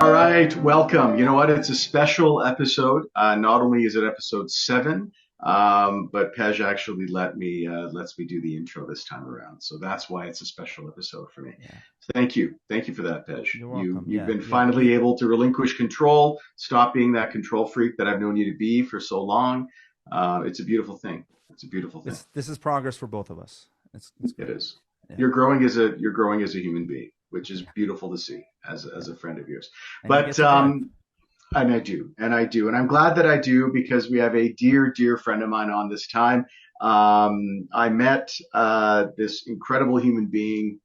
All right, welcome. You know what? It's a special episode. Not only is it episode 7, but Pej actually lets me do the intro this time around. So that's why it's a special episode for me. Yeah, Thank you for that, Pej. you're You welcome. you've Yeah, been yeah. We finally able to relinquish control, stop being that control freak that I've known you to be for so long. It's a beautiful thing. It's a beautiful thing. this is progress for both of us. It's It great. is. Yeah, You're growing as a human being, which is yeah, beautiful to see yeah. as a friend of yours. And you get But to drive. and I do, and I'm glad that I do because we have a dear friend of mine on this time. I met this incredible human being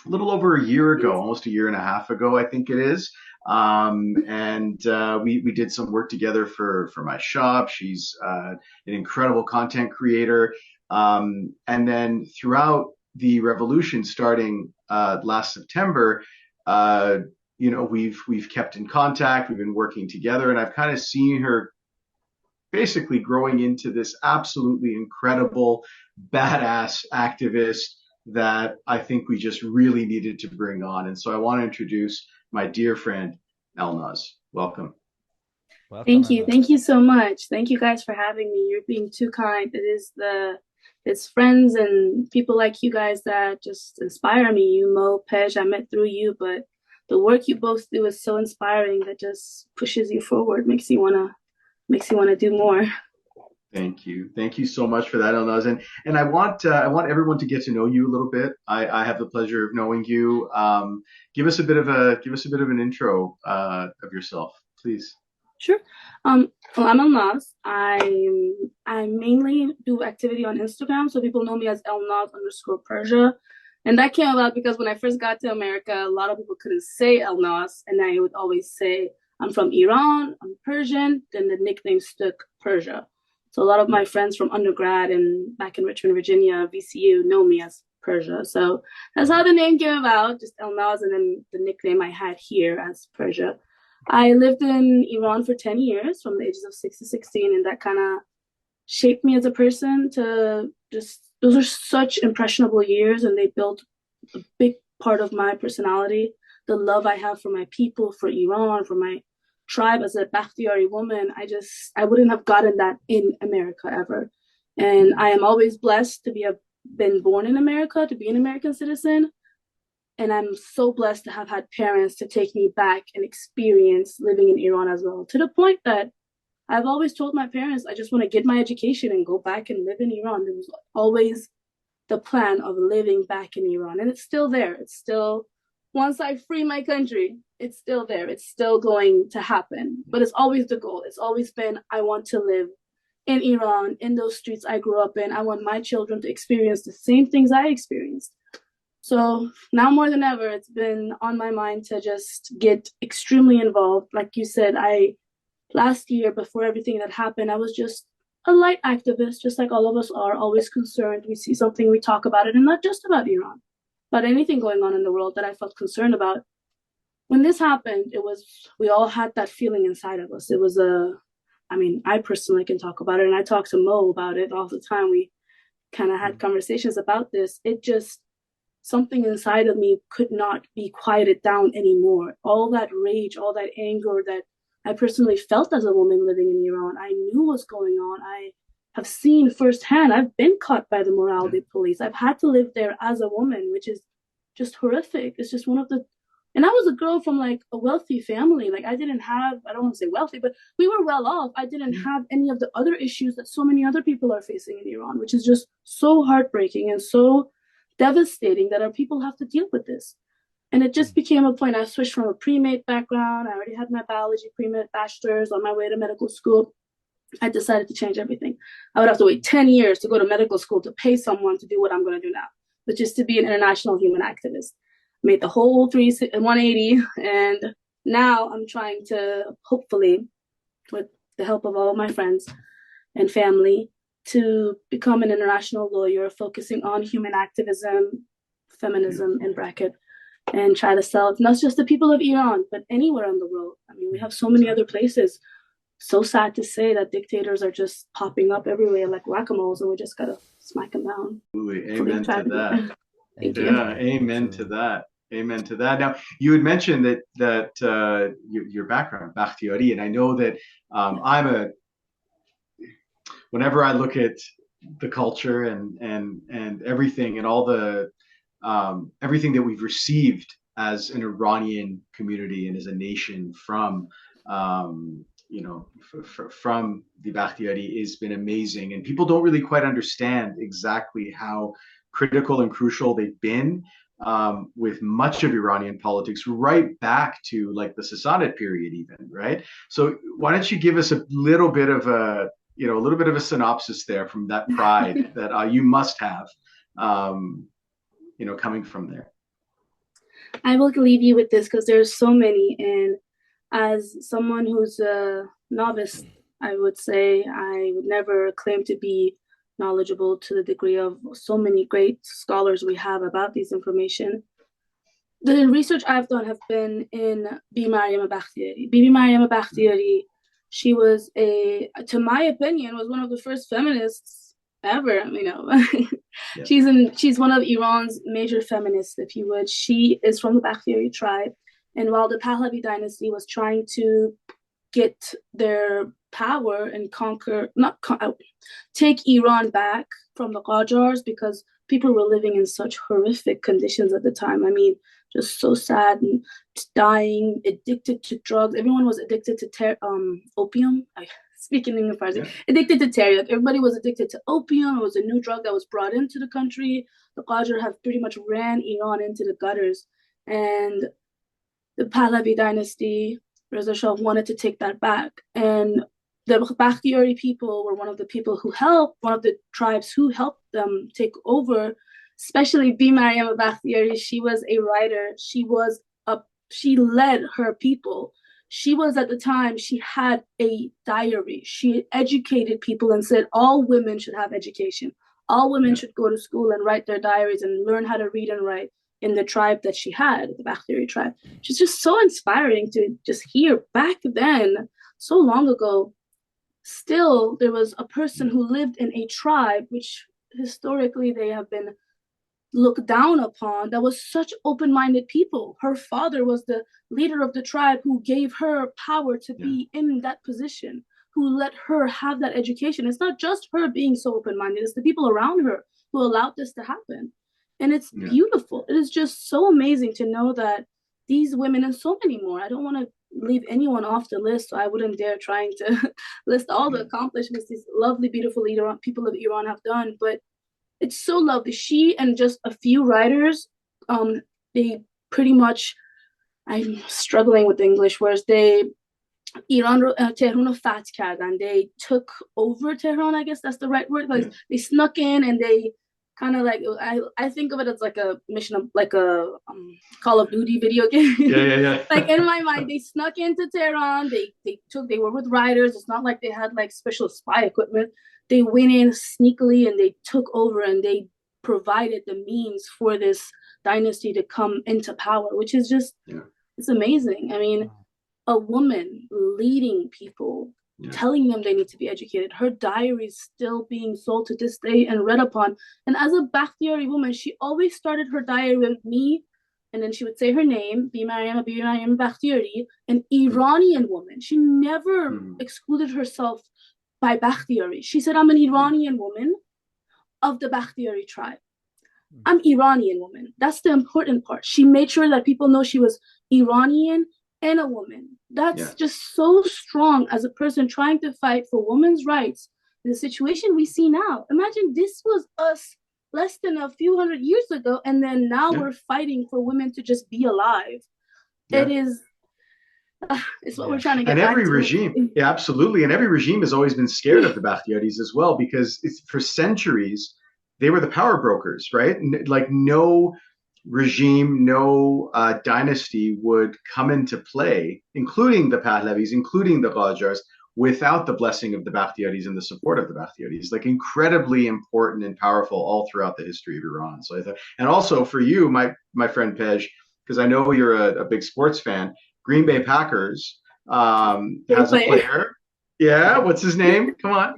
a little over a year ago, almost a year and a half ago, I think it is. And we did some work together for my shop. She's an incredible content creator. And then throughout the revolution, starting last September, uh, we've kept in contact. We've been working together, and I've kind of seen her basically growing into this absolutely incredible, badass activist that I think we just really needed to bring on. And so I want to introduce my dear friend, Elnaz. Welcome. Welcome, Thank you. Elnaz. Thank you so much. Thank you guys for having me. You're being too kind. It's friends and people like you guys that just inspire me. You, Mo, Pej, I met through you, but the work you both do is so inspiring that just pushes you forward, makes you wanna do more. Thank you. Thank you so much for that, Elnaz. And I want everyone to get to know you a little bit. I have the pleasure of knowing you. Give us a bit of an intro of yourself, please. Sure. Well, I'm Elnaz. I mainly do activity on Instagram, so people know me as Elnaz_Persia. And that came about because when I first got to America, a lot of people couldn't say Elnaz, and I would always say I'm from Iran, I'm Persian, then the nickname stuck Persia. So a lot of my friends from undergrad and back in Richmond, Virginia, VCU, know me as Persia. So that's how the name came about, just Elnaz, and then the nickname I had here as Persia. I lived in Iran for 10 years from the ages of 6 to 16, and that kind of shaped me as a person to just, those are such impressionable years, and they built a big part of my personality. The love I have for my people, for Iran, for my tribe as a Bakhtiyari woman, I wouldn't have gotten that in America ever. And I am always blessed to been born in America, to be an American citizen, and I'm so blessed to have had parents to take me back and experience living in Iran as well. To the point that I've always told my parents I just want to get my education and go back and live in Iran. There was always the plan of living back in Iran, and it's still there. It's still, once I free my country, it's still there. It's still going to happen. But it's always the goal. It's always been I want to live in Iran, in those streets I grew up in. I want my children to experience the same things I experienced. So now more than ever, it's been on my mind to just get extremely involved. Like you said, I last year before everything that happened, I was just a light activist, just like all of us are, always concerned. We see something, we talk about it, and not just about Iran, but anything going on in the world that I felt concerned about. When this happened, we all had that feeling inside of us. I mean, I personally can talk about it, and I talk to Mo about it all the time. We kind of had conversations about this. It just, something inside of me could not be quieted down anymore. All that rage, all that anger that I personally felt as a woman living in Iran, I knew what's going on. I have seen firsthand, I've been caught by the morality police. I've had to live there as a woman, which is just horrific. It's just one of the, and I was a girl from like a wealthy family. Like I didn't have, I don't want to say wealthy, but we were well off. I didn't have any of the other issues that so many other people are facing in Iran, which is just so heartbreaking and so devastating that our people have to deal with this. And it just became a point. I switched from a pre-med background. I already had my biology pre-med bachelor's on my way to medical school. I decided to change everything. I would have to wait 10 years to go to medical school to pay someone to do what I'm going to do now, which is to be an international human activist. Made the whole 180, and now I'm trying to hopefully, with the help of all of my friends and family, to become an international lawyer focusing on human activism, feminism in bracket, and try to sell not just the people of Iran, but anywhere in the world. I mean, we have so many other places. So sad to say that dictators are just popping up everywhere like whack-a-moles, and we just gotta smack them down. Absolutely. Amen to that. Thank Yeah, you. amen to Absolutely. that. Amen to that. Now, you had mentioned that your background, Bakhtiari, and I know that I'm a whenever I look at the culture and everything and all the everything that we've received as an Iranian community and as a nation from from the Bakhtiari has been amazing, and people don't really quite understand exactly how critical and crucial they've been with much of Iranian politics, right back to like the Sassanid period, even, right? So why don't you give us a little bit of a little bit of a synopsis there from that pride that you must have, coming from there. I will leave you with this because there's so many, and as someone who's a novice, I would say I would never claim to be knowledgeable to the degree of so many great scholars we have about these information. The research I've done have been in Bibi Mariam Bakhtiari. Bibi Mariam Bakhtiari, she was to my opinion, was one of the first feminists ever. Yeah. She's one of Iran's major feminists, if you would. She is from the Bakhtiari tribe, and while the Pahlavi dynasty was trying to get their power and take Iran back from the Qajars, because people were living in such horrific conditions at the time. I mean, just so sad and dying, addicted to drugs. Everyone was addicted to opium. Speaking in Farsi, yeah. Addicted to teriyak. Everybody was addicted to opium. It was a new drug that was brought into the country. The Qajar have pretty much ran Iran into the gutters. And the Pahlavi dynasty, Reza Shah, wanted to take that back. And the Bakhtiari people were one of the tribes who helped them take over, especially Bibi Mariam Bakhtiari. She was a writer. She led her people. She was, at the time, she had a diary. She educated people and said all women should have education. All women should go to school and write their diaries and learn how to read and write in the tribe that she had, the Bakhtiari tribe. She's just so inspiring to just hear. Back then, so long ago, still there was a person who lived in a tribe, which historically they have been looked down upon, that was such open-minded people. Her father was the leader of the tribe who gave her power to be in that position, who let her have that education. It's not just her being so open-minded, it's the people around her who allowed this to happen. And it's beautiful. It is just so amazing to know that these women, and so many more, I don't want to leave anyone off the list, so I wouldn't dare trying to list all the accomplishments these lovely, beautiful people of Iran have done, but it's so lovely. She and just a few writers, they pretty much, I'm struggling with the English words, they Iran Tehran fath kardan. They took over Tehran, I guess that's the right word. Like they snuck in and they kind of like, I think of it as like a mission, like a Call of Duty video game. Yeah. Like in my mind, they snuck into Tehran. They were with writers. It's not like they had like special spy equipment. They went in sneakily and they took over and they provided the means for this dynasty to come into power, which is just, it's amazing. I mean, a woman leading people, telling them they need to be educated. Her diary is still being sold to this day and read upon. And as a Bakhtiari woman, she always started her diary with me, and then she would say her name, Bibi Mariam Bakhtiari, an Iranian woman. She never excluded herself by Bakhtiari. She said, I'm an Iranian woman of the Bakhtiari tribe. I'm Iranian woman. That's the important part. She made sure that people know she was Iranian and a woman. That's just so strong as a person trying to fight for women's rights in the situation we see now. Imagine this was us less than a few hundred years ago, and then now we're fighting for women to just be alive. It is... it's what we're trying to get. And back every to. regime, absolutely. And every regime has always been scared of the Bakhtiaris as well, because for centuries, they were the power brokers, right? Like no regime, no dynasty would come into play, including the Pahlavis, including the Qajars, without the blessing of the Bakhtiaris and the support of the Bakhtiaris. Like incredibly important and powerful all throughout the history of Iran. So I thought, and also for you, my friend Pej, because I know you're a big sports fan, Green Bay Packers has a player. Yeah, what's his name? Come on.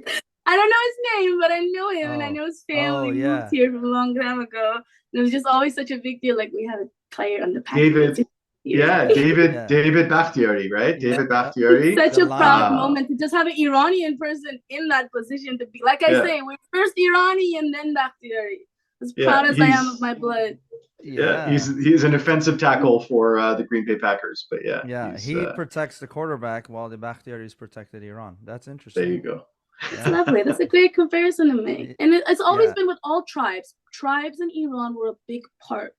I don't know his name, but I know him, and I Oh, know his oh family moved yeah, here from a long time ago. And it was just always such a big deal. Like we have a player on the David, package. yeah, yeah, yeah, David Bakhtiari, right? yeah, David yeah. It's Bakhtiari. such The a proud lion. moment to just have an Iranian person in that position to be. Like I Yeah, say, we're first Irani and then Bakhtiari. As yeah, proud as I am of my blood. Yeah, he's an offensive tackle for the Green Bay Packers. But yeah, yeah. he's He protects the quarterback while the Bakhtiaris protected Iran. That's there. interesting. You go. It's Yeah, lovely. That's a great comparison to make. And it's always yeah, been with all tribes. Tribes in Iran were a big part.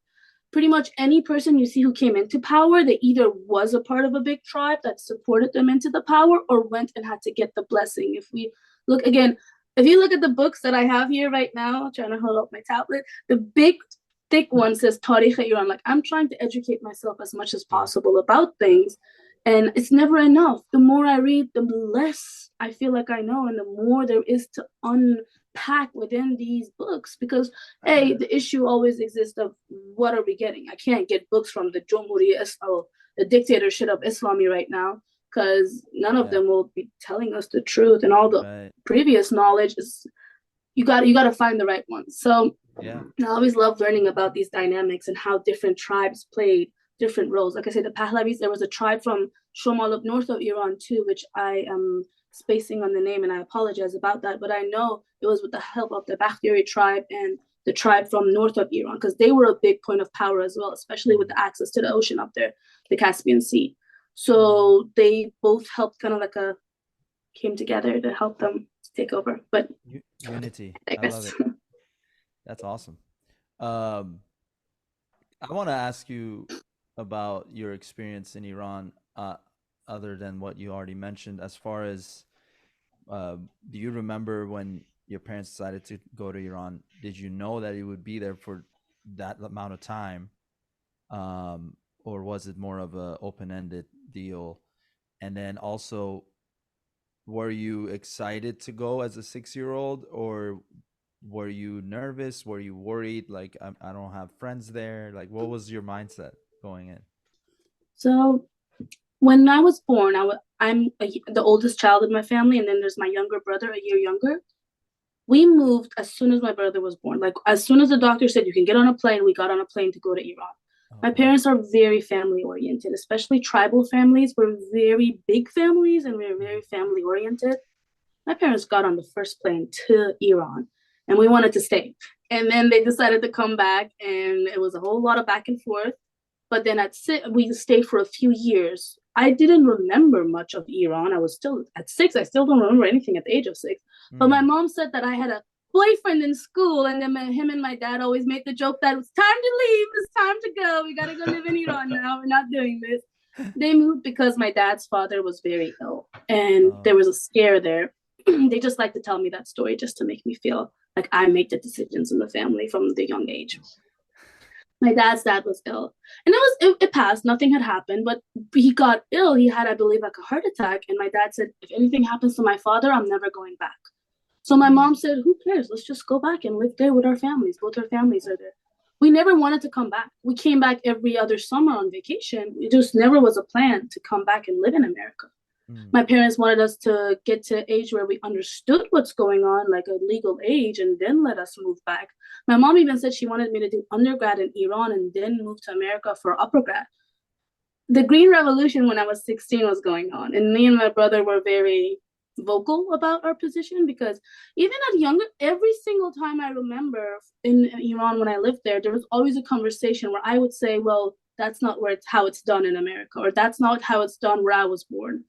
Pretty much any person you see who came into power, they either was a part of a big tribe that supported them into the power or went and had to get the blessing. If we look again, if you look at the books that I have here right now, I'm trying to hold up my tablet, the big thick one says Tariq Iran. Like I'm trying to educate myself as much as yeah, possible about things. And it's never enough. The more I read, the less I feel like I know, and the more there is to unpack within these books. Because the issue always exists of what are we getting? I can't get books from the the dictatorship of Islami right now, because none of yeah. them will be telling us the truth, and all the Right. previous knowledge is you got to find the right ones. So Yeah. I always love learning about these dynamics and how different tribes played different roles. Like I said, the Pahlavis, there was a tribe from Shomal up north of Iran too, which I am spacing on the name and I apologize about that. But I know it was with the help of the Bakhtiari tribe and the tribe from north of Iran, because they were a big point of power as well, especially with the access to the ocean up there, the Caspian Sea. Mm. So they both helped kind of like a came together to help them take over. But Unity. I I love guess it. That's awesome. Um, I want to ask you about your experience in Iran, other than what you already mentioned. As far as, do you remember when your parents decided to go to Iran? Did you know that you would be there for that amount of time, or was it more of a open-ended deal? And then also, were you excited to go as a 6-year-old, or were you nervous? Were you worried? Like, I don't have friends there. Like, what was your mindset going in? so. When I was born, the oldest child in my family, and then there's my younger brother, a year younger. We moved as soon as my brother was born. Like as soon as the doctor said you can get on a plane, we got on a plane to go to Iran. My Okay. parents are very family oriented, especially tribal families. We're very big families and we're very family oriented. My parents got on the first plane to Iran and we wanted to stay. And then they decided to come back and it was a whole lot of back and forth. But then we stayed for a few years. I didn't remember much of Iran. I was still at 6. I still don't remember anything at the age of 6. But my Mm. mom said that I had a boyfriend in school, and then him and my dad always made the joke that it's time to leave, it's time to go. We gotta go live in Iran now. We're not doing this. They moved because my dad's father was very ill, and there Oh, was a scare there. They just like to tell me that story just to make me feel like I make the decisions in the family from the young age. My dad's dad was ill, and it passed. Nothing had happened, but he got ill. He had, I believe, like a heart attack. And my dad said, if anything happens to my father, I'm never going back. So my mom said, who cares? Let's just go back and live there with our families. Both our families are there. We never wanted to come back. We came back every other summer on vacation. It just never was a plan to come back and live in America. mm. My parents wanted us to get to an age where we understood what's going on, like a legal age, and then let us move back. My mom even said she wanted me to do undergrad in Iran and then move to America for upper grad. The Green Revolution when I was 16 was going on, and me and my brother were very vocal about our position, because even at younger, every single time I remember in Iran when I lived there, there was always a conversation where I would say, well, that's not how it's done in America, or that's not how it's done where I was born.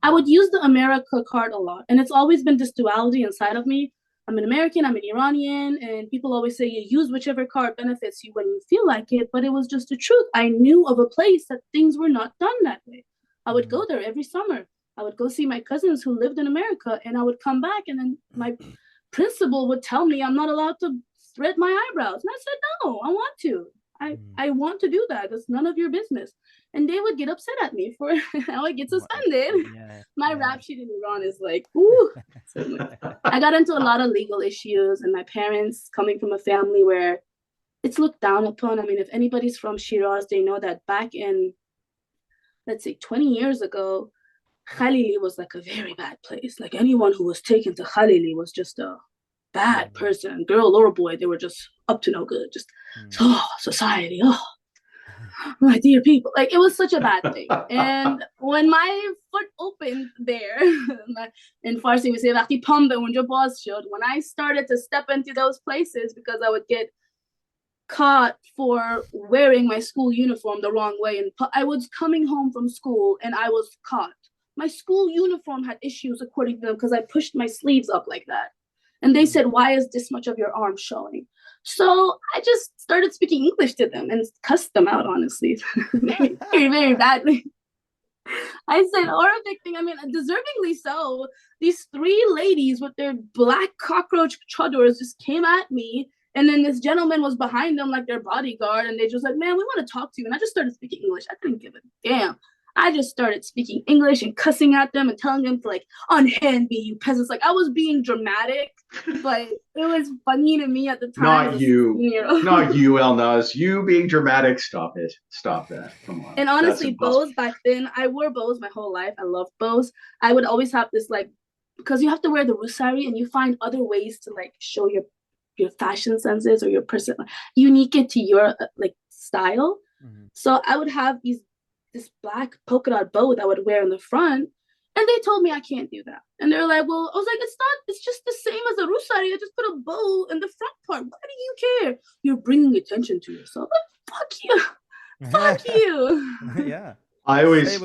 I would use the America card a lot. And it's always been this duality inside of me. I'm an American, I'm an Iranian, and people always say you use whichever card benefits you when you feel like it. But it was just the truth. I knew of a place that things were not done that way. I would Mm. go there every summer. I would go see my cousins who lived in America, and I would come back, and then my principal would tell me I'm not allowed to thread my eyebrows. And I said, no, I want to. Mm. I want to do that. It's none of your business. And they would get upset at me for how I get suspended. Yeah, My yeah. rap sheet in Iran is like, ooh. So I got into a lot of legal issues, and my parents coming from a family where it's looked down upon. I mean, if anybody's from Shiraz, they know that back in, let's say, 20 years ago, Khalili was like a very bad place. Like anyone who was taken to Khalili was just a bad person, girl or boy. They were just up to no good. Just society. Oh, my dear people. Like it was such a bad thing. And when my foot opened there, in Farsi we say "Vaqti pambe unja baz shod," when I started to step into those places because I would get caught for wearing my school uniform the wrong way, and I was coming home from school and I was caught. My school uniform had issues according to them because I pushed my sleeves up like that. And they said, why is this much of your arm showing? So I just started speaking English to them and cussed them out, honestly. very, very, very badly. I said horrific thing. I mean, deservingly so. These 3 ladies with their black cockroach chadors just came at me. And then this gentleman was behind them like their bodyguard. And they just like, man, we want to talk to you. And I just started speaking English. I couldn't give a damn. I just started speaking English and cussing at them and telling them to like unhand me, you peasants. Like I was being dramatic, but it was funny to me at the time. Not you, Elnaz. You being dramatic. Stop it. Stop that. Come on. And honestly, bows back then, I wore bows my whole life. I loved bows. I would always have this like, because you have to wear the rusari and you find other ways to like show your fashion senses or your person, unique it to your like style. So I would have this black polka dot bow that I would wear in the front, and they told me I can't do that. And they're like, well, I was like, it's just the same as a rusari. I just put a bow in the front part. Why do you care? You're bringing attention to yourself. Like, fuck you. Yeah. I always,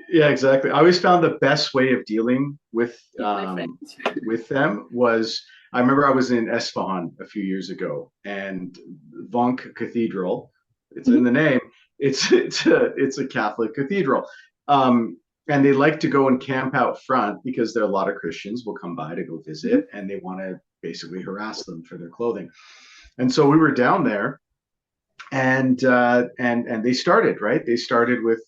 yeah, exactly. I always found the best way of dealing with them was, I remember I was in Esfahan a few years ago, and Vank Cathedral, it's in the name, it's a Catholic cathedral. And they like to go and camp out front because there are a lot of Christians will come by to go visit, and they want to basically harass them for their clothing. And so we were down there, and they started, right? They started with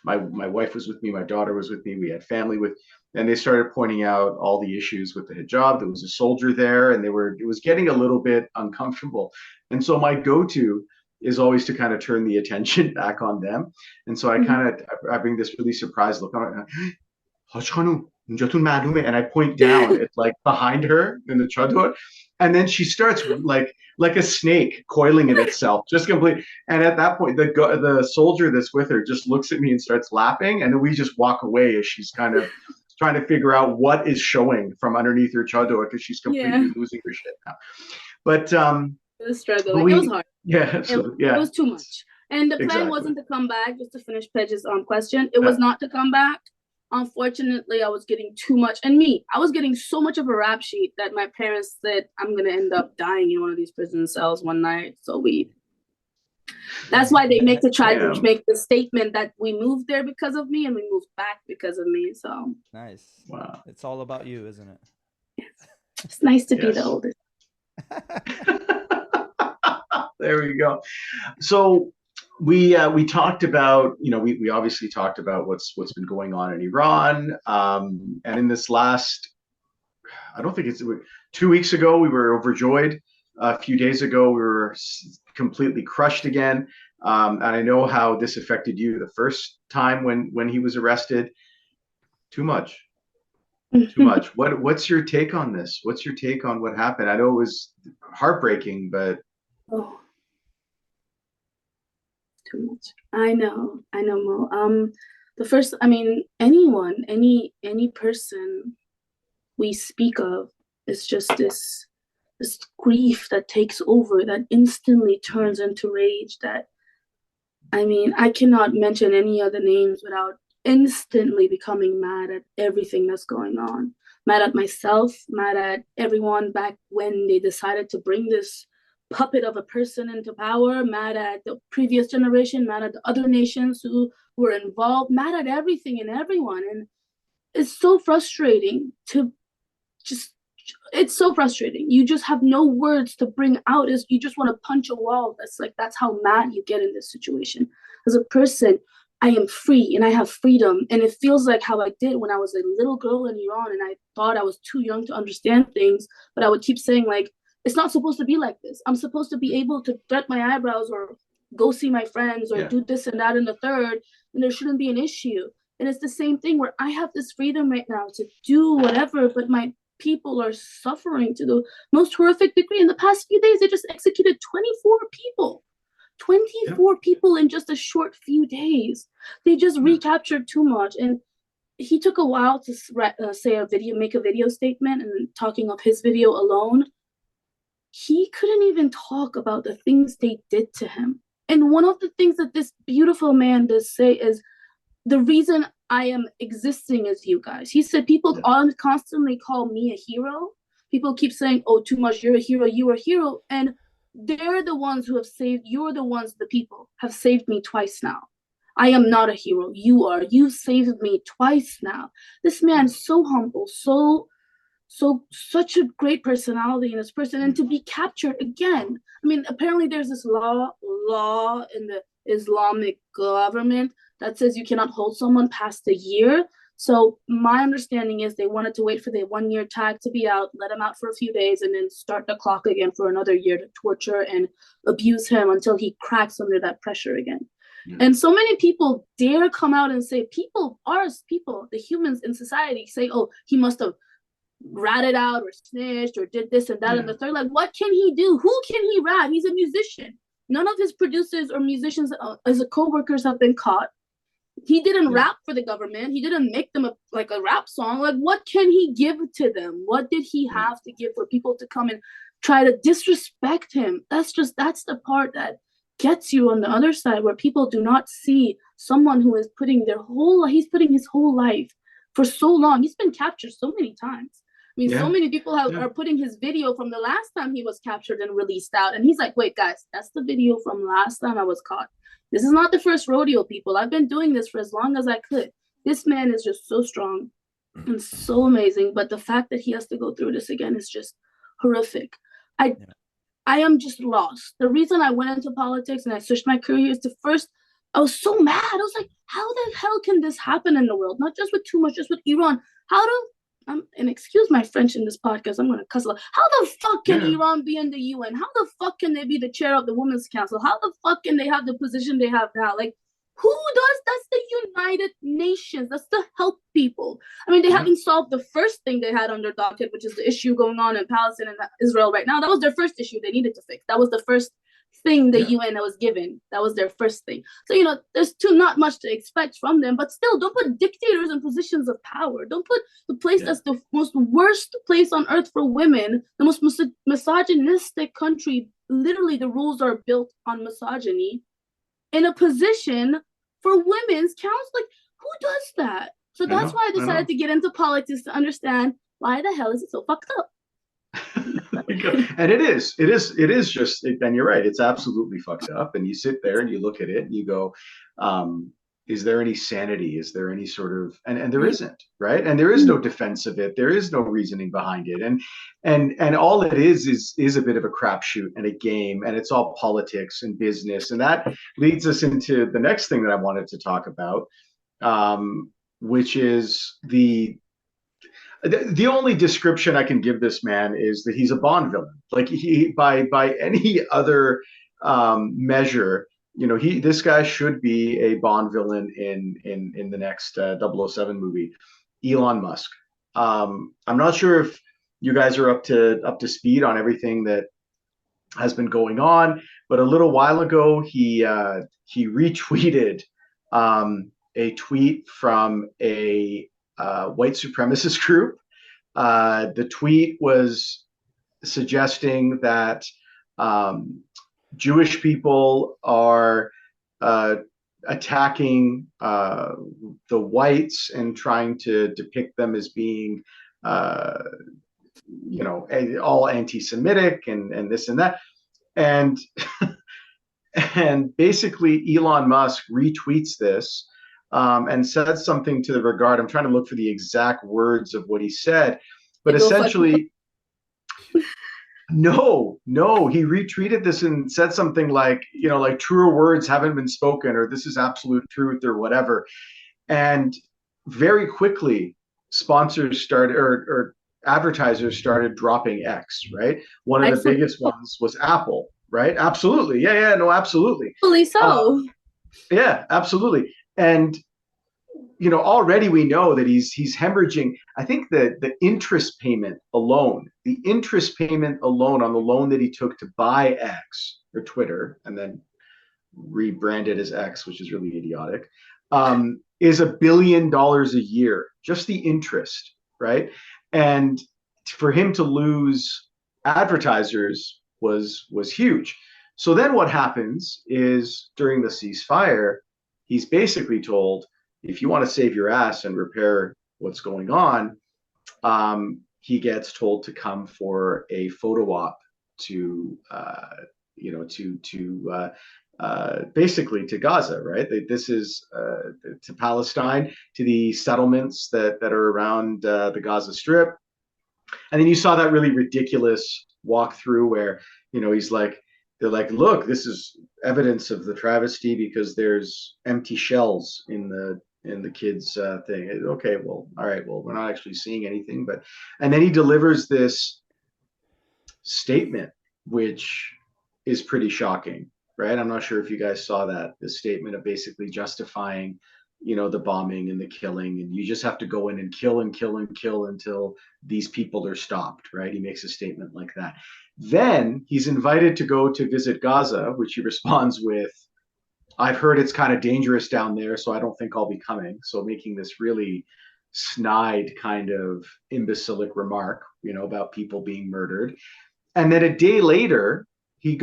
my wife was with me, my daughter was with me, we had family with, and they started pointing out all the issues with the hijab. There was a soldier there, and it was getting a little bit uncomfortable. And so my go-to is always to kind of turn the attention back on them. And so I bring this really surprised look on it, and I point down. It's like behind her in the chador, and then she starts like a snake coiling in itself, just complete. And at that point, the soldier that's with her just looks at me and starts laughing, and then we just walk away as she's kind of trying to figure out what is showing from underneath her chador because she's completely losing her shit now. But it was struggling. It was hard. Yeah, it was too much. And the plan wasn't to come back. Just to finish Pedge's question, it was not to come back. Unfortunately, I was getting too much, and I was getting so much of a rap sheet that my parents said I'm gonna end up dying in one of these prison cells one night. So that's why they make the statement that we moved there because of me and we moved back because of me. So nice. Wow. It's all about you, isn't it? It's nice to be the oldest. There we go. So we talked about, we obviously talked about what's been going on in Iran, and in this last, I don't think it's 2 weeks ago, we were overjoyed. A few days ago, we were completely crushed again. And I know how this affected you the first time when he was arrested. Too much. What's your take on this? What's your take on what happened? I know it was heartbreaking, but too much. I know, Mo. Any person we speak of is just this grief that takes over, that instantly turns into rage. I cannot mention any other names without instantly becoming mad at everything that's going on. Mad at myself, mad at everyone back when they decided to bring this puppet of a person into power, mad at the previous generation, mad at the other nations who were involved, mad at everything and everyone. And it's so frustrating it's so frustrating. You just have no words to bring out. You just want to punch a wall. That's how mad you get in this situation. As a person, I am free and I have freedom. And it feels like how I did when I was a little girl in Iran and I thought I was too young to understand things. But I would keep saying, it's not supposed to be like this. I'm supposed to be able to thread my eyebrows or go see my friends or Yeah. do this and that and the third, then there shouldn't be an issue. And it's the same thing where I have this freedom right now to do whatever, but my people are suffering to the most horrific degree. In the past few days, they just executed 24 people. 24 people in just a short few days. They just recaptured too much. And he took a while to make a video statement, and talking of his video alone, he couldn't even talk about the things they did to him. And one of the things that this beautiful man does say is, the reason I am existing is you guys. He said, people constantly call me a hero. People keep saying, oh, too much, you're a hero, you are a hero. And they're the ones who have saved, you're the ones, the people, have saved me twice now. I am not a hero, you are. You saved me twice now. This man's so humble, such a great personality in this person, and to be captured again. I mean, apparently there's this law in the Islamic government that says you cannot hold someone past a year. So my understanding is they wanted to wait for the 1 year tag to be out, let him out for a few days, and then start the clock again for another year to torture and abuse him until he cracks under that pressure again. And so many people dare come out and say, people, the humans in society say, oh, he must have ratted out or snitched or did this and that and the third. Like, what can he do? Who can he rat? He's a musician. None of his producers or musicians as co-workers have been caught. He didn't rap for the government. He didn't make them a rap song. Like, what can he give to them? What did he have to give for people to come and try to disrespect him? That's the part that gets you on the other side, where people do not see someone who is putting he's putting his whole life for so long. He's been captured so many times. I mean, so many people are putting his video from the last time he was captured and released out. And he's like, wait, guys, that's the video from last time I was caught. This is not the first rodeo, people. I've been doing this for as long as I could. This man is just so strong and so amazing. But the fact that he has to go through this again is just horrific. I am just lost. The reason I went into politics and I switched my career is I was so mad. I was like, how the hell can this happen in the world? Not just with too much, just with Iran. And excuse my French in this podcast, I'm going to cuss a lot. How the fuck can Iran be in the UN? How the fuck can they be the chair of the Women's Council? How the fuck can they have the position they have now? Like, who does? That's the United Nations. That's to help people. I mean, they haven't solved the first thing they had on their docket, which is the issue going on in Palestine and Israel right now. That was their first issue they needed to fix. That was the first thing the UN was given. That was their first thing. So, there's not much to expect from them, but still, don't put dictators in positions of power. Don't put the place that's the most worst place on earth for women, the most misogynistic country. Literally, the rules are built on misogyny, in a position for women's council. Like, who does that? So that's why I decided to get into politics, to understand why the hell is it so fucked up. And it is just, and you're right, it's absolutely fucked up. And you sit there and you look at it and you go, is there any sanity? Is there any sort of, and there isn't, right? And there is no defense of it. There is no reasoning behind it. And all it is a bit of a crapshoot and a game, and it's all politics and business. And that leads us into the next thing that I wanted to talk about, which is the only description I can give this man is that he's a Bond villain. Like, he, by any other measure, this guy should be a Bond villain in the next 007 movie. Elon Musk. I'm not sure if you guys are up to speed on everything that has been going on, but a little while ago he retweeted a tweet from a white supremacist group. The tweet was suggesting that Jewish people are attacking the whites and trying to depict them as being, all anti-Semitic and this and that. And and basically Elon Musk retweets this. And said something to the regard, I'm trying to look for the exact words of what he said, but essentially, no, he retweeted this and said something like, like truer words haven't been spoken, or this is absolute truth, or whatever. And very quickly, sponsors started, or advertisers started dropping X, right? One of the biggest ones was Apple. right? Absolutely. Yeah, no, absolutely. Fully Uh, so. yeah, absolutely. And already we know that he's hemorrhaging. I think the interest payment alone on the loan that he took to buy X or Twitter, and then rebranded as X, which is really idiotic, is $1 billion a year, just the interest, right? And for him to lose advertisers was huge. So then what happens is during the ceasefire, he's basically told, if you want to save your ass and repair what's going on, he gets told to come for a photo op to basically to Gaza, right? This is to Palestine, to the settlements that are around the Gaza Strip. And then you saw that really ridiculous walkthrough where, he's like, they're like, look, this is evidence of the travesty because there's empty shells in the kids thing. Okay, well, all right, well, we're not actually seeing anything, and then he delivers this statement, which is pretty shocking, right? I'm not sure if you guys saw that, this statement of basically justifying, the bombing and the killing, and you just have to go in and kill and kill and kill until these people are stopped, right? He makes a statement like that. Then he's invited to go to visit Gaza, which he responds with, I've heard it's kind of dangerous down there, so I don't think I'll be coming. So making this really snide kind of imbecilic remark, about people being murdered. And then a day later, he's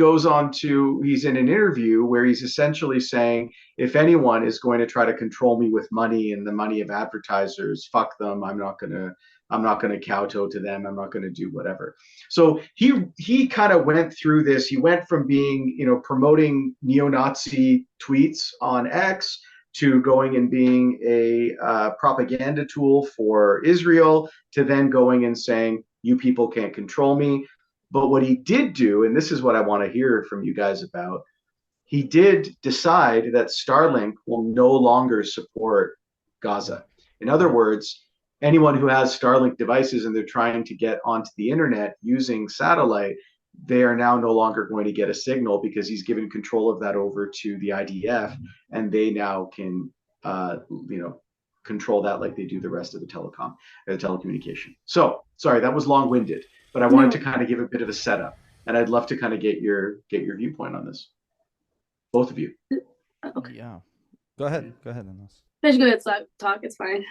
in an interview where he's essentially saying, if anyone is going to try to control me with money and the money of advertisers, fuck them. I'm not going to kowtow to them. I'm not going to do whatever. So he kind of went through this. He went from being, promoting neo-Nazi tweets on X to going and being a propaganda tool for Israel, to then going and saying, you people can't control me. But what he did do, and this is what I want to hear from you guys about, he did decide that Starlink will no longer support Gaza. In other words, anyone who has Starlink devices and they're trying to get onto the internet using satellite, they are now no longer going to get a signal because he's given control of that over to the IDF, and they now can, control that like they do the rest of the telecommunication. So, sorry, that was long-winded, but I wanted to kind of give a bit of a setup, and I'd love to kind of get your viewpoint on this, both of you. Okay. Yeah, go ahead, Elnaz. Pej, go ahead, talk. It's fine.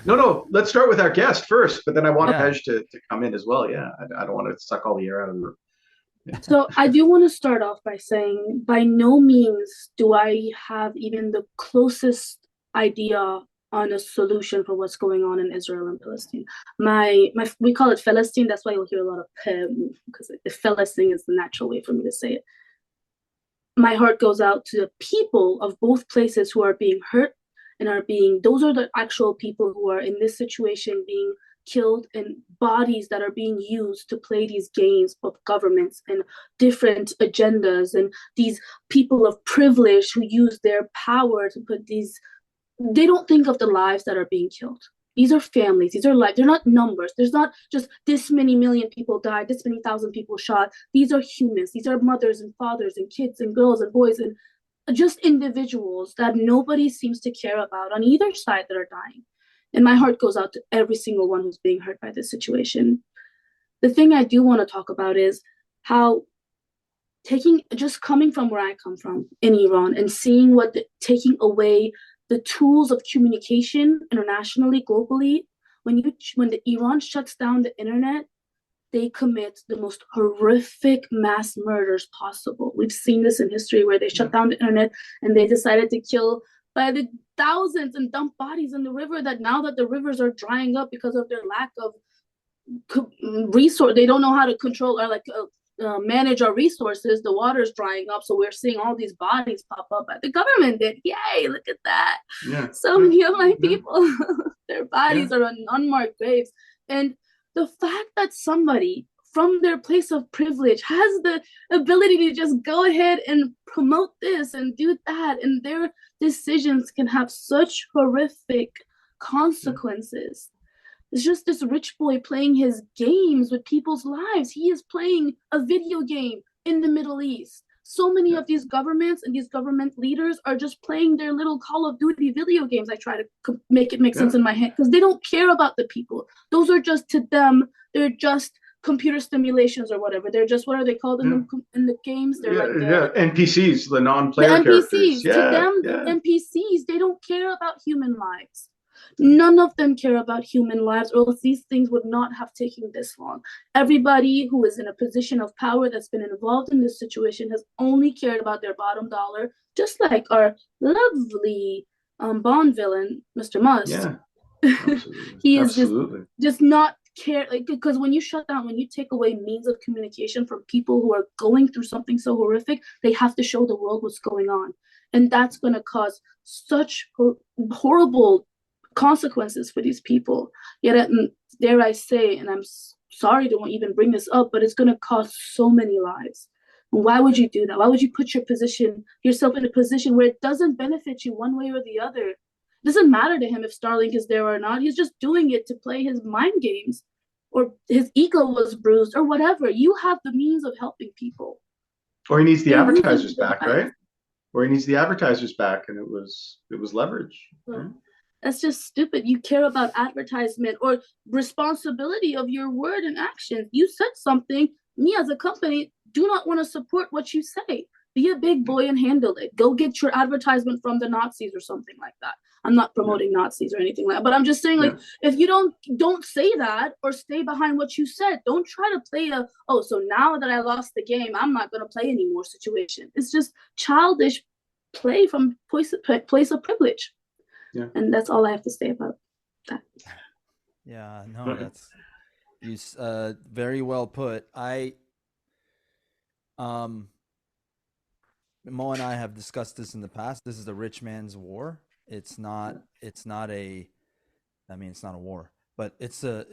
No, let's start with our guest first, but then I want Pej to come in as well. Yeah, I don't want to suck all the air out of the room. Yeah. So I do want to start off by saying, by no means do I have even the closest idea on a solution for what's going on in Israel and Palestine. We call it Palestine. That's why you'll hear a lot of because the Palestine is the natural way for me to say it. My heart goes out to the people of both places who are being hurt and those are the actual people who are in this situation being killed, and bodies that are being used to play these games of governments and different agendas, and these people of privilege who use their power to put they don't think of the lives that are being killed. These are families, these are lives. They're not numbers. There's not just this many million people died, this many thousand people shot. These are humans. These are mothers and fathers and kids and girls and boys and just individuals that nobody seems to care about on either side that are dying. And my heart goes out to every single one who's being hurt by this situation. The thing I do want to talk about is how coming from where I come from in Iran and seeing taking away the tools of communication internationally, globally, when Iran shuts down the internet, they commit the most horrific mass murders possible. We've seen this in history where they shut down the internet and they decided to kill by the thousands and dump bodies in the river, that now that the rivers are drying up because of their lack of resource, they don't know how to control or manage our resources. The water's drying up, so we're seeing all these bodies pop up. But the government did. Yay, look at that. Yeah. So many of my people, their bodies are on unmarked graves. And the fact that somebody from their place of privilege has the ability to just go ahead and promote this and do that, and their decisions can have such horrific consequences. It's just this rich boy playing his games with people's lives. He is playing a video game in the Middle East. So many of these governments and these government leaders are just playing their little Call of Duty video games. I try to make it make sense in my head because they don't care about the people. Those are just, to them, they're just computer simulations or whatever. They're just, what are they called in the games? They're like NPCs, the non-player the NPCs. characters. To them, the NPCs, they don't care about human lives. None of them care about human lives, or else these things would not have taken this long. Everybody who is in a position of power that's been involved in this situation has only cared about their bottom dollar, just like our lovely Bond villain, Mr. Musk. Yeah, absolutely. He is just not care, like, because when you shut down, when you take away means of communication from people who are going through something so horrific, they have to show the world what's going on, and that's going to cause such horrible consequences for these people. Yet, dare I say, and I'm sorry to even bring this up, but it's going to cost so many lives. Why would you do that? Why would you put yourself in a position where it doesn't benefit you one way or the other? It doesn't matter to him if Starlink is there or not. He's just doing it to play his mind games, or his ego was bruised, or whatever. You have the means of helping people. Or he needs the advertisers back, right? Or he needs the advertisers back, and it was leverage. Right? That's just stupid. You care about advertisement or responsibility of your word and actions. You said something. Me as a company do not want to support what you say. Be a big boy and handle it. Go get your advertisement from the Nazis or something like that. I'm not promoting Nazis or anything like that, but I'm just saying, like, if you don't say that, or stay behind what you said. Don't try to play so now that I lost the game, I'm not going to play anymore situation. It's just childish play from place of privilege. Yeah. And that's all I have to say about that. Yeah, no, that's very well put. Mo and I have discussed this in the past. This is the rich man's war. It's not a war, but it's a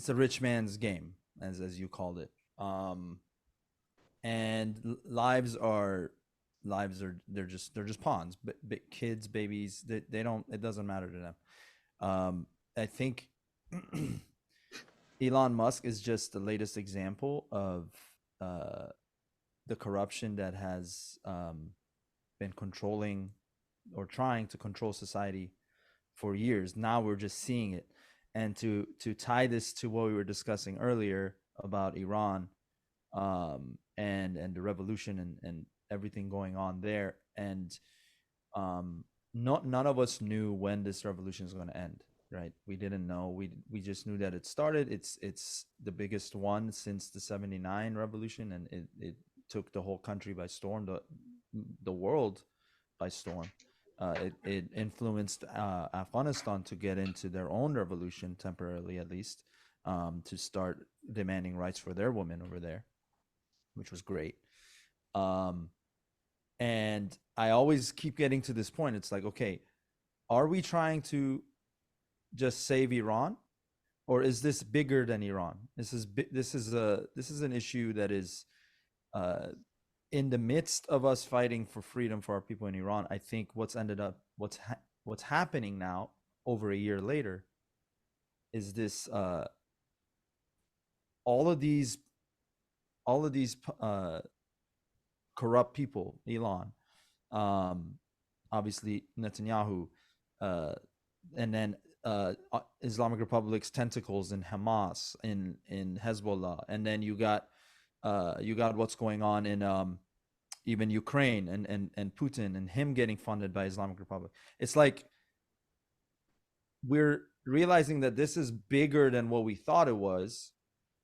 rich man's game, as you called it. And lives are they're just pawns. But kids, babies, they don't, it doesn't matter to them. I think Elon Musk is just the latest example of the corruption that has been controlling or trying to control society for years. Now we're just seeing it. And to tie this to what we were discussing earlier about Iran and the revolution and everything going on there, and none of us knew when this revolution is going to end, right? We didn't know. We just knew that it started. It's the biggest one since the 79 revolution, and it took the whole country by storm, the world by storm. It influenced Afghanistan to get into their own revolution, temporarily at least, to start demanding rights for their women over there, which was great. And I always keep getting to this point. It's like, okay, are we trying to just save Iran, or is this bigger than Iran? This is an issue that is in the midst of us fighting for freedom for our people in Iran. I think what's happening now, over a year later, is this all of these corrupt people, Elon, obviously Netanyahu, and then Islamic Republic's tentacles in Hamas, in Hezbollah, and then you got what's going on in even Ukraine and Putin and him getting funded by Islamic Republic. It's like we're realizing that this is bigger than what we thought it was,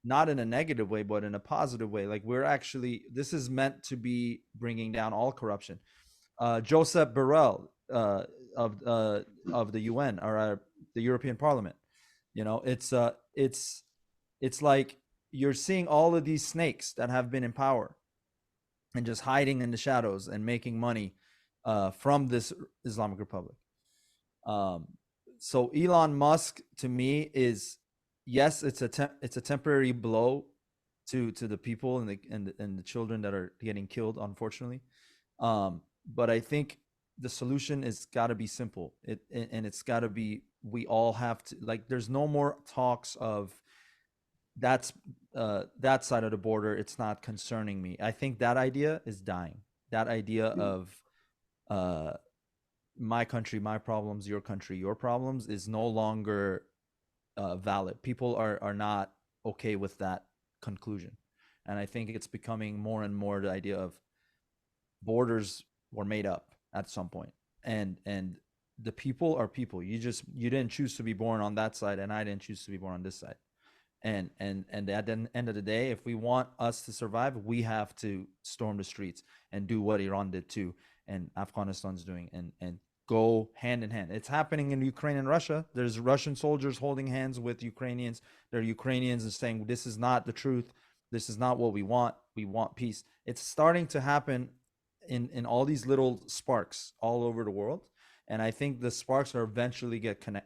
not in a negative way, but in a positive way. Like, this is meant to be bringing down all corruption. Joseph Borrell of the UN, or the European Parliament, it's like you're seeing all of these snakes that have been in power and just hiding in the shadows and making money from this Islamic Republic. So Elon Musk, to me, is, yes, it's a temporary blow to the people and the children that are getting killed, unfortunately. But I think the solution has got to be simple. It's got to be, we all have to, like, there's no more talks of that's that side of the border. It's not concerning me. I think that idea is dying. That idea of uh, my country, my problems, your country, your problems is no longer valid. People are not okay with that conclusion, and I think it's becoming more and more the idea of borders were made up at some point, and the people are people. You didn't choose to be born on that side, and I didn't choose to be born on this side. And at the end of the day, if we want us to survive, we have to storm the streets and do what Iran did too, and Afghanistan's doing, and go hand in hand. It's happening in Ukraine and Russia. There's Russian soldiers holding hands with Ukrainians. They're Ukrainians and saying, this is not the truth. This is not what we want. We want peace. It's starting to happen in all these little sparks all over the world. And I think the sparks are eventually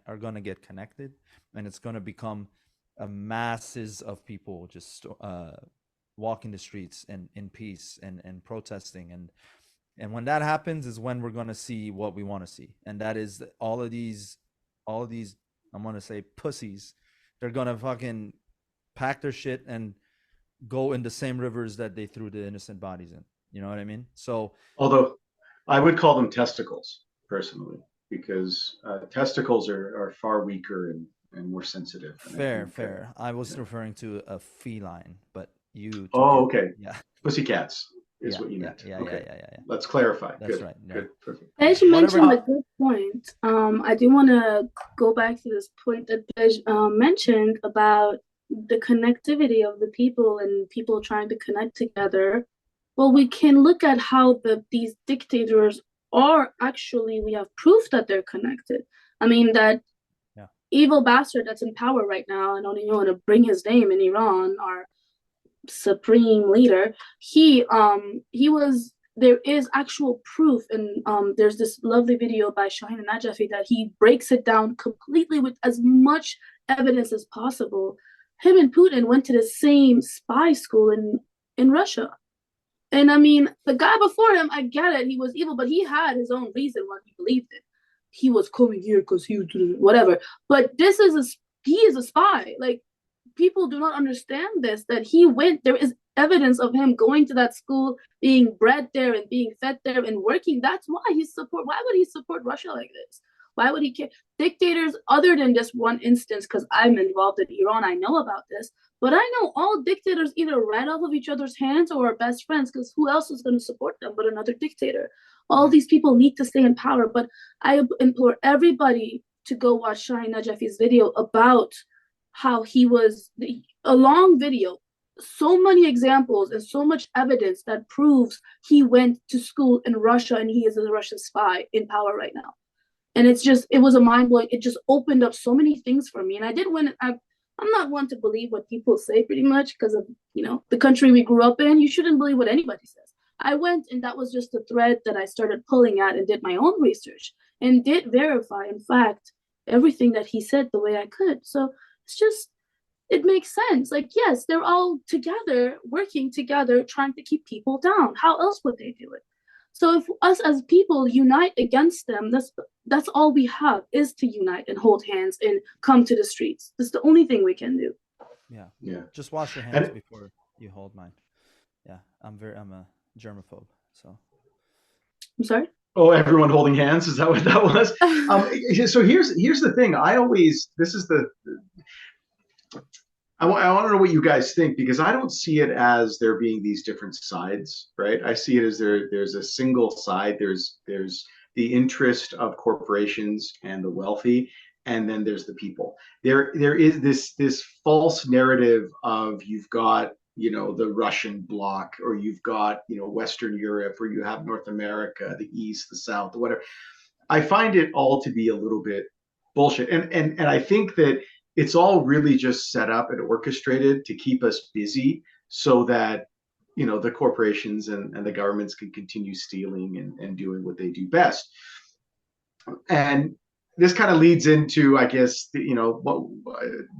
are going to get connected, and it's going to become masses of people just walking the streets and in peace and protesting, and when that happens is when we're going to see what we want to see, and that is all of these I'm going to say pussies. They're going to fucking pack their shit and go in the same rivers that they threw the innocent bodies in. You know what I mean? So Although I would call them testicles personally, because testicles are far weaker and more sensitive. And I think, fair. I was yeah. referring to a feline, but you took Oh, it. okay. Yeah. Pussycats is Yeah, what you yeah, meant. yeah, Okay. yeah. Let's clarify. That's Good. right. Yeah, Good. Perfect. As yeah. you Whatever. mentioned a good point. I do want to go back to this point that Tej mentioned about the connectivity of the people and people trying to connect together. Well, we can look at how these dictators are actually, we have proof that they're connected. I mean, that Yeah. evil bastard that's in power right now, I don't even want to bring his name in Iran, our supreme leader, he was, there is actual proof, and there's this lovely video by Shaheen Najafi that he breaks it down completely with as much evidence as possible. Him and Putin went to the same spy school in Russia. And I mean, the guy before him, I get it, he was evil, but he had his own reason why he believed it. He was coming here because he was doing whatever. But he is a spy. Like, people do not understand this, that he went, there is evidence of him going to that school, being bred there and being fed there and working. That's why why would he support Russia like this? Why would he care? Dictators, other than this one instance, because I'm involved in Iran, I know about this, but I know all dictators either right off of each other's hands or are best friends, because who else is going to support them but another dictator? All these people need to stay in power, but I implore everybody to go watch Shaheen Najafi's video about how he was, a long video, so many examples and so much evidence that proves he went to school in Russia and he is a Russian spy in power right now. And it was a mind blowing. It just opened up so many things for me. And I'm not one to believe what people say pretty much because of, the country we grew up in. You shouldn't believe what anybody says. I went, and that was just a thread that I started pulling at and did my own research and did verify, in fact, everything that he said the way I could. So it makes sense. Like, yes, they're all together, working together, trying to keep people down. How else would they do it? So if us as people unite against them, that's all we have, is to unite and hold hands and come to the streets. That's the only thing we can do. Yeah. Just wash your hands before you hold mine. Yeah, I'm a germaphobe, so. I'm sorry? Oh, everyone holding hands. Is that what that was? So here's the thing. I want to know what you guys think, because I don't see it as there being these different sides, right? I see it as there's a single side. There's the interest of corporations and the wealthy, and then there's the people. There is this false narrative of, you've got, the Russian bloc, or you've got, Western Europe, or you have North America, the East, the South, whatever. I find it all to be a little bit bullshit. And I think that it's all really just set up and orchestrated to keep us busy, so that, the corporations and the governments can continue stealing and doing what they do best. And this kind of leads into, I guess, what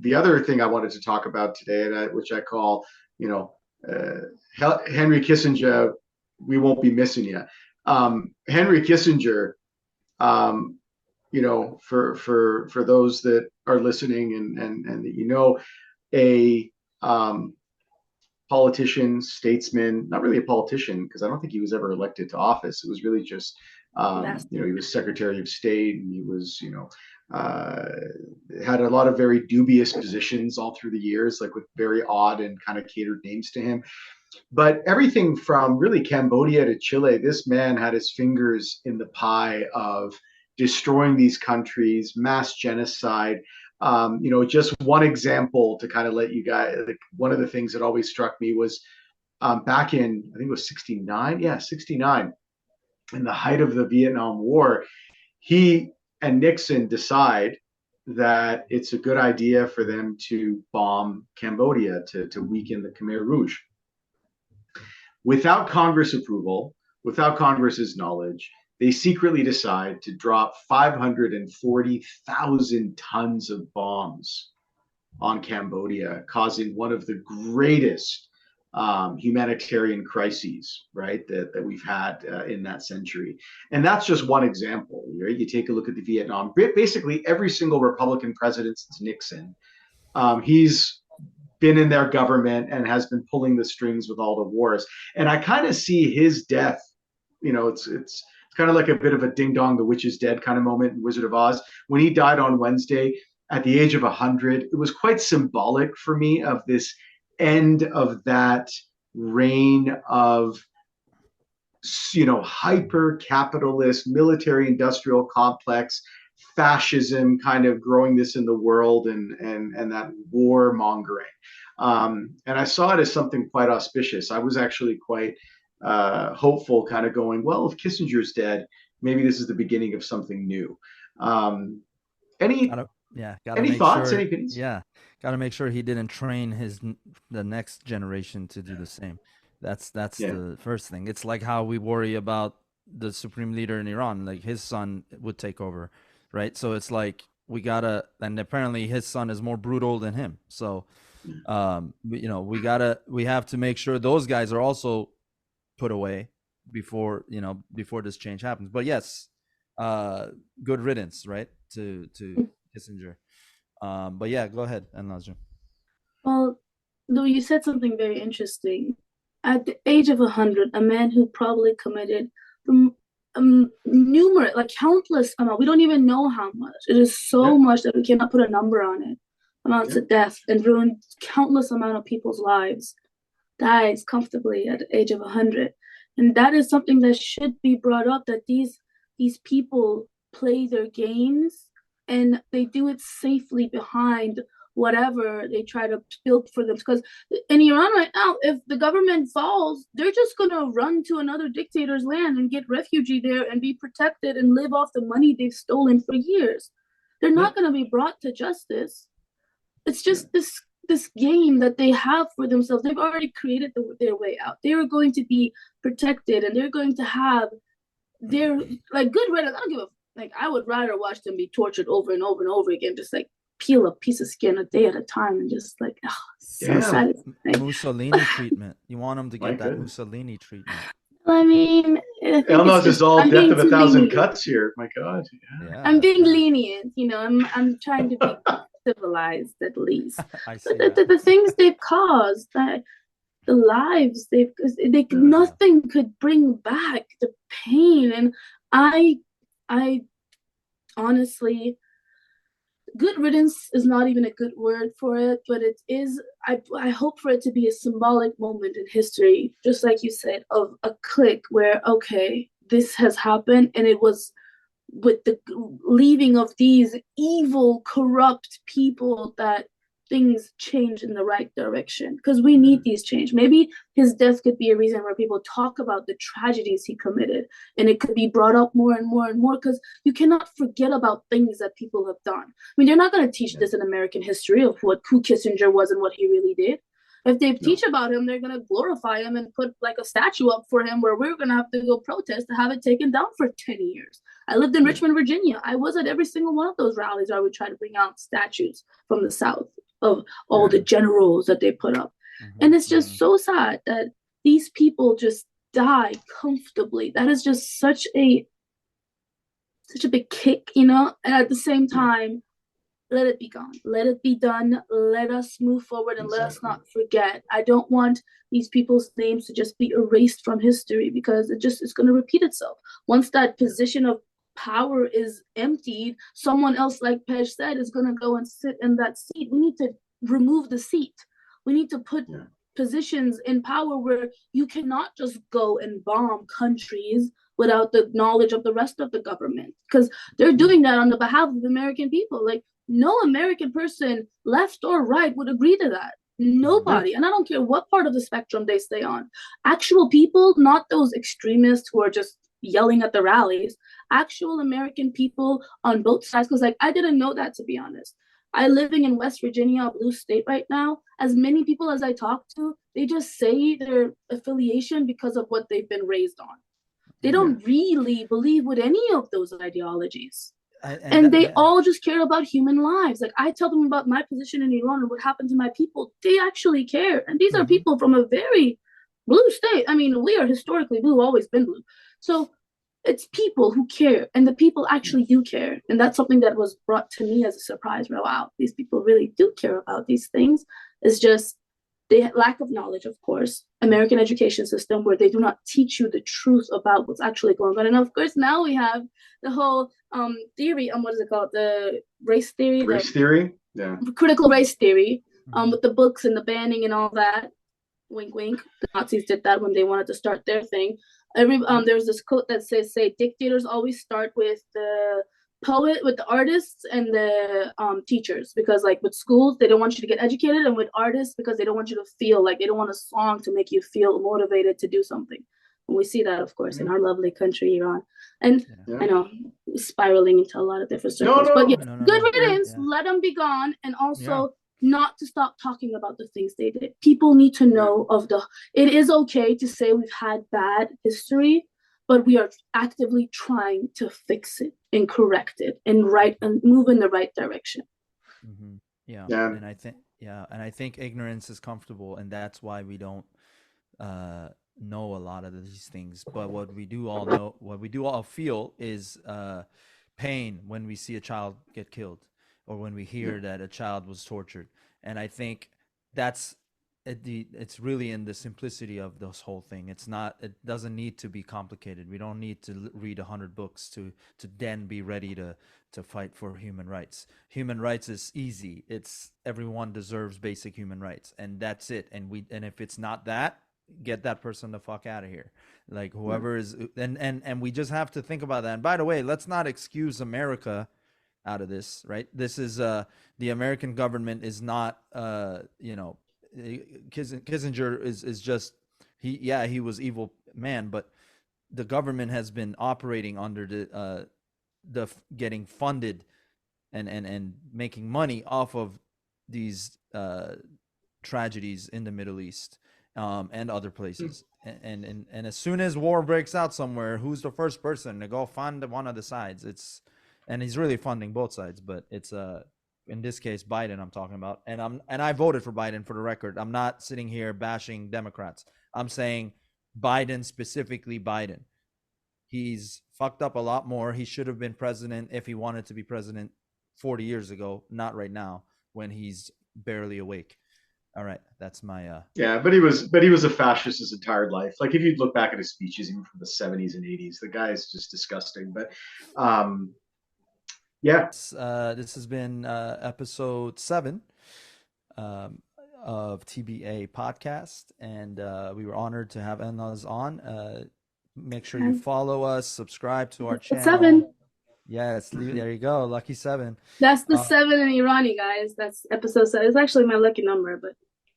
the other thing I wanted to talk about today, which I call, Henry Kissinger, we won't be missing you. Henry Kissinger, for those that are listening and that, a um, politician, statesman, not really a politician, because I don't think he was ever elected to office. It was really just, he was Secretary of State, and he was, had a lot of very dubious positions all through the years, like with very odd and kind of catered names to him. But everything from really Cambodia to Chile, this man had his fingers in the pie of destroying these countries, mass genocide. Just one example to kind of let you guys, like, one of the things that always struck me was back in, I think it was 69. Yeah, 69, in the height of the Vietnam War, he and Nixon decide that it's a good idea for them to bomb Cambodia to weaken the Khmer Rouge. Without Congress approval, without Congress's knowledge, they secretly decide to drop 540,000 tons of bombs on Cambodia, causing one of the greatest humanitarian crises, right, that we've had in that century. And that's just one example. Right? You take a look at the Vietnam, basically every single Republican president since Nixon, he's been in their government and has been pulling the strings with all the wars. And I kind of see his death, it's kind of like a bit of a ding dong, the witch is dead kind of moment in Wizard of Oz. When he died on Wednesday at the age of 100, it was quite symbolic for me of this end of that reign of, hyper capitalist military industrial complex fascism kind of growing this in the world, and that war mongering. And I saw it as something quite auspicious. I was actually quite hopeful, kind of going, well, if Kissinger's dead, maybe this is the beginning of something new. Any gotta any make thoughts? sure, Any opinions? yeah, gotta make sure he didn't train the next generation to do the same. That's Yeah. the first thing. It's like how we worry about the supreme leader in Iran, like his son would take over, right? So it's like and apparently his son is more brutal than him. So, we have to make sure those guys are also put away before this change happens. But yes, good riddance, right, to Kissinger. But yeah, go ahead, Elnaz. Well, though you said something very interesting. At the age of 100, a man who probably committed numerous, like countless amount, we don't even know how much. It is so much that we cannot put a number on it. Amounts of death and ruined countless amount of people's lives, dies comfortably at the age of 100. And that is something that should be brought up, that these people play their games and they do it safely behind whatever they try to build for them. Because in Iran right now, if the government falls, they're just going to run to another dictator's land and get refugee there and be protected and live off the money they've stolen for years. They're not going to be brought to justice. It's just this game that they have for themselves. They've already created their way out. They are going to be protected, and they're going to have their, like, good riddance. I don't give a, like, I would rather watch them be tortured over and over and over again, just like peel a piece of skin a day at a time, and just like, so satisfying. Mussolini treatment. You want them to get that Mussolini treatment. I mean, Elnaz is all death of 1,000 cuts here. My God. Yeah. I'm being lenient, I'm trying to be civilized at least. But the things they've caused, the lives nothing could bring back the pain. And I honestly, good riddance is not even a good word for it, but it is. I hope for it to be a symbolic moment in history, just like you said, of a click where, okay, this has happened, and it was with the leaving of these evil, corrupt people that things change in the right direction, because we need these change. Maybe his death could be a reason where people talk about the tragedies he committed, and it could be brought up more and more and more, because you cannot forget about things that people have done. I mean, they're not going to teach this in American history of who Kissinger was and what he really did. If they teach about him, they're going to glorify him and put like a statue up for him, where we're going to have to go protest to have it taken down for 10 years. I lived in Richmond, Virginia. I was at every single one of those rallies where I would try to bring out statues from the South of all the generals that they put up. And it's just so sad that these people just die comfortably. That is just such a big kick, And at the same time, let it be gone. Let it be done. Let us move forward and let us Exactly. not forget. I don't want these people's names to just be erased from history because it's going to repeat itself. Once that position of power is emptied, someone else, like Pej said, is going to go and sit in that seat. We need to remove the seat. We need to put positions in power where you cannot just go and bomb countries without the knowledge of the rest of the government, because they're doing that on the behalf of the American people. Like, no American person, left or right, would agree to that. Nobody. And I don't care what part of the spectrum they stay on. Actual people, not those extremists who are just yelling at the rallies, actual American people on both sides. Because, like, I didn't know that, to be honest. I living in West Virginia, a blue state right now. As many people as I talk to, they just say their affiliation because of what they've been raised on. They don't really believe with any of those ideologies. And they all just care about human lives. Like, I tell them about my position in Iran and what happened to my people. They actually care. And these are people from a very blue state. I mean, we are historically blue, always been blue. So it's people who care, and the people actually do care. And that's something that was brought to me as a surprise. Wow, these people really do care about these things. It's just the lack of knowledge, of course. American education system where they do not teach you the truth about what's actually going on. And of course, now we have the whole theory, what is it called? The race theory. Race theory? Yeah. Critical race theory, with the books and the banning and all that. Wink, wink. The Nazis did that when they wanted to start their thing. There's this quote that says, dictators always start with the poet, with the artists and the teachers, because like with schools they don't want you to get educated, and with artists because they don't want you to feel like, they don't want a song to make you feel motivated to do something. And we see that, of course, in our lovely country, Iran. And I know, spiraling into a lot of different circles, but good riddance. Let them be gone, and also not to stop talking about the things they did. People need to know of it is okay to say we've had bad history, but we are actively trying to fix it and correct it and move in the right direction. And I think ignorance is comfortable, and that's why we don't know a lot of these things. But what we do all feel is pain when we see a child get killed, or when we hear that a child was tortured. And I think it's really in the simplicity of this whole thing. It doesn't need to be complicated. We don't need to read 100 books to then be ready to fight for human rights. Human rights is easy. It's everyone deserves basic human rights, and that's it. And if it's not that, get that person the fuck out of here. Like, whoever is, and we just have to think about that. And by the way, let's not excuse America out of this, right? This is the American government is not Kissinger is just he was evil man, but the government has been operating under the getting funded and making money off of these tragedies in the Middle East and other places. And as soon as war breaks out somewhere, who's the first person to go fund one of the sides? And he's really funding both sides, but it's in this case Biden I'm talking about. And I voted for Biden, for the record. I'm not sitting here bashing Democrats. I'm saying Biden, specifically Biden. He's fucked up a lot more. He should have been president if he wanted to be president 40 years ago, not right now when he's barely awake. All right, that's my but he was a fascist his entire life. Like, if you look back at his speeches even from the 70s and 80s, the guy is just disgusting. But this has been episode 7 of TBA podcast, and we were honored to have Elnaz on. Make sure you follow us, subscribe to our channel. 7. Yes, there you go, lucky 7. That's the 7 in Irani, guys. That's episode 7. It's actually my lucky number, but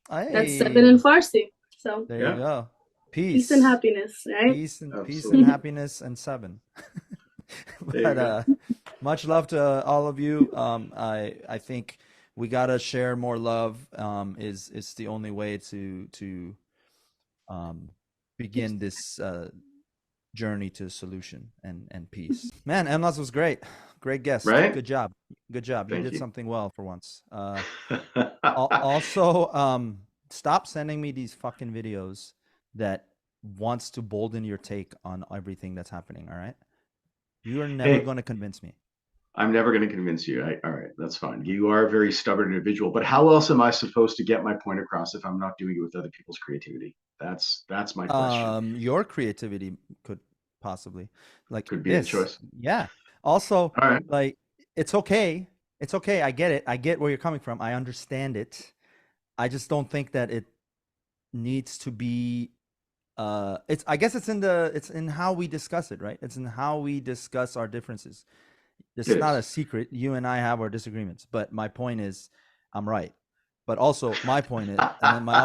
that's 7 in Farsi. So there you go. Peace and happiness, right? Peace and happiness and 7. But much love to all of you. I think we gotta share more love. Is the only way to begin this journey to solution and peace. Man, Elnaz was great guest, right? Good job. You did something well for once. Also, stop sending me these fucking videos that wants to bolden your take on everything that's happening. All right, you are never going to convince me. I'm never going to convince you. All right, that's fine. You are a very stubborn individual, but how else am I supposed to get my point across if I'm not doing it with other people's creativity? That's my question. Your creativity could possibly, like Could be a this. choice. Yeah. Also, All right. like it's okay. It's okay. I get it. I get where you're coming from. I understand it. I just don't think that it needs to be it's I guess it's in how we discuss it, right? It's in how we discuss our differences. This It is not a is. secret. You and I have our disagreements, but my point is I'm right. But also my point is, and then my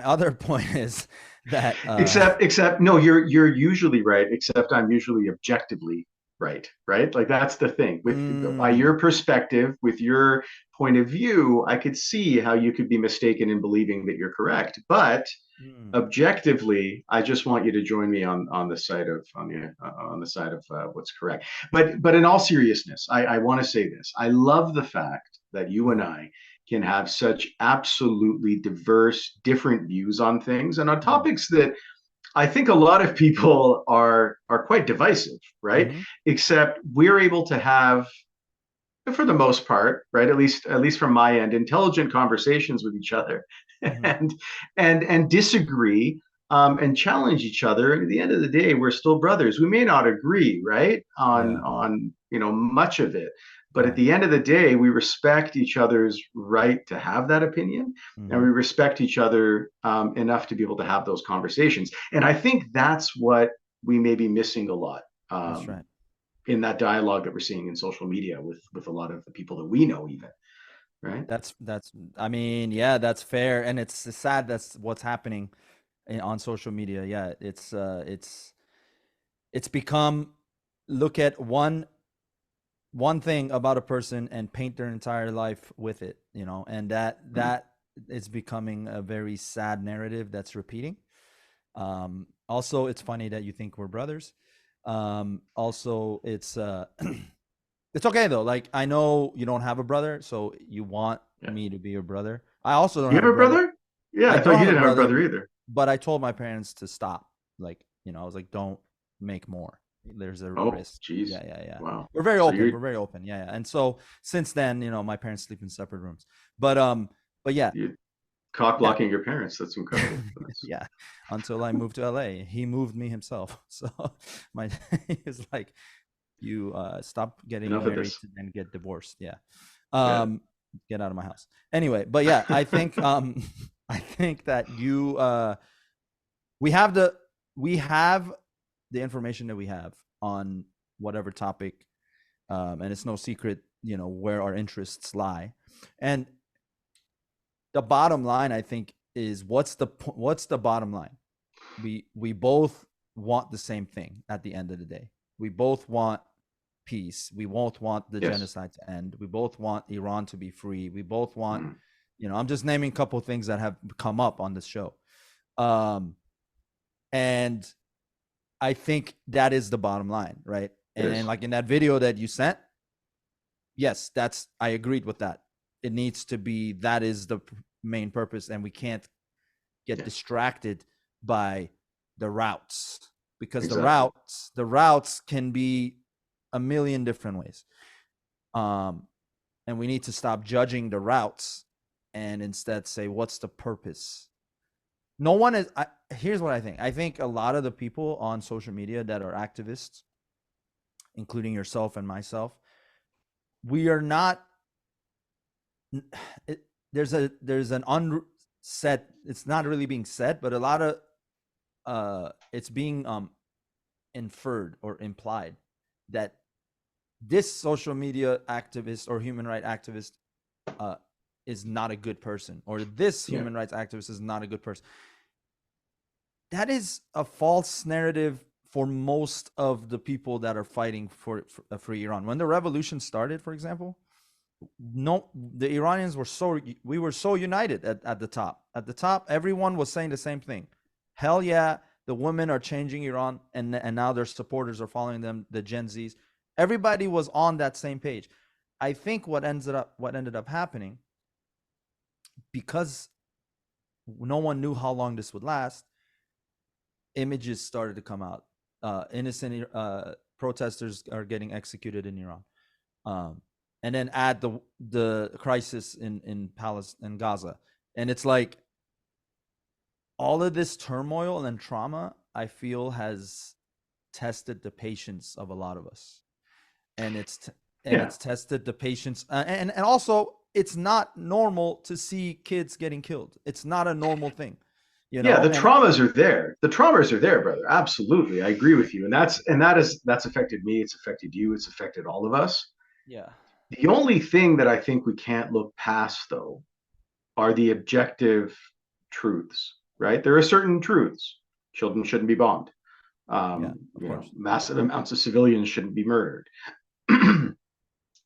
other point is that Except no, you're usually right, except I'm usually objectively right, right? Like that's the thing. With by mm, your perspective, with your point of view, I could see how you could be mistaken in believing that you're correct. But mm, objectively, I just want you to join me on the side of on the side of what's correct. But in all seriousness, I want to say this. I love the fact that you and mhm, I can have such absolutely diverse, different views on things and on mhm, topics that I think a lot of people are quite divisive, right? mhm, Except we're able to have, for the most part, right? At least from my end, intelligent conversations with each other, mhm. and and disagree, and challenge each other. And at the end of the day, we're still brothers. We may not agree, right, Yeah, on much of it, but at yeah, the end of the day, we respect each other's right to have that opinion, and we mhm. respect each other enough to be able to have those conversations. And I think that's what we may be missing a lot. That's Um, right. in that dialogue that we're seeing in social media with a lot of the people that we know, even, right? That's I mean, yeah, that's fair, and it's sad that's what's happening on social media. Yeah, it's become look at one thing about a person and paint their entire life with it, and Mm. that is becoming a very sad narrative that's repeating. Also, it's funny that you think we're brothers. Also, it's it's okay though. Like I know you don't have a brother, so you want Yeah. me to be your brother. I also don't You have have a a brother. brother? Yeah, I I thought don't you have a didn't have a brother, brother either. but I told my parents to stop. Like, I was like, don't make more. There's a Oh, risk. geez. Yeah, yeah, yeah. Wow. We're very So open. you're We're very open. Yeah, yeah. And so since then, my parents sleep in separate rooms. But yeah, you cock yeah. blocking your parents. That's incredible. That's Yeah. Until I moved to LA. He moved me himself. So my he was like, you stop getting enough of married this. and get divorced. Yeah. Yeah. Um get out of my house. Anyway, but yeah, I think I think that you we have the we have the information that we have on whatever topic, and it's no secret, where our interests lie. And the bottom line, I think, is what's the bottom line? We both want the same thing at the end of the day. We both want peace. We both want the Yes. genocide to end. We both want Iran to be free. We both want, Mm. I'm just naming a couple of things that have come up on this show. Um, and I think that is the bottom line, right? It And is. like in that video that you sent, yes, I agreed with that. It needs to be that is the main purpose, and we can't get Yes. distracted by the routes, because the Exactly. routes the routes can be a million different ways. Um, and we need to stop judging the routes and instead say, what's the purpose? No one is. Here's what I think. I think a lot of the people on social media that are activists, including yourself and myself, we are not. It, there's an unsaid. It's not really being said, but a lot of it's being inferred or implied that this social media activist or human rights activist uh, is not a good person, or this Yeah. human rights activist is not a good person. That is a false narrative for most of the people that are fighting for free Iran. When the revolution started, for example, no, the Iranians we were so united at the top. At the top, everyone was saying the same thing. Hell yeah, the women are changing Iran, and now their supporters are following them, the Gen Zs. Everybody was on that same page. I think what ended up happening, because no one knew how long this would last, images started to come out. Innocent protesters are getting executed in Iran. and then add the crisis in Palestine and Gaza, and it's like all of this turmoil and trauma, I feel, has tested the patience of a lot of us, and it's tested the patience, and also it's not normal to see kids getting killed. It's not a normal thing, Yeah, the and traumas are there. The traumas are there, brother. Absolutely. I agree with you. That's affected me. It's affected you. It's affected all of us. yeah, The only thing that I think we can't look past, though, are the objective truths, right? There are certain truths. Children shouldn't be bombed. yeah, of course, Massive amounts of civilians shouldn't be murdered.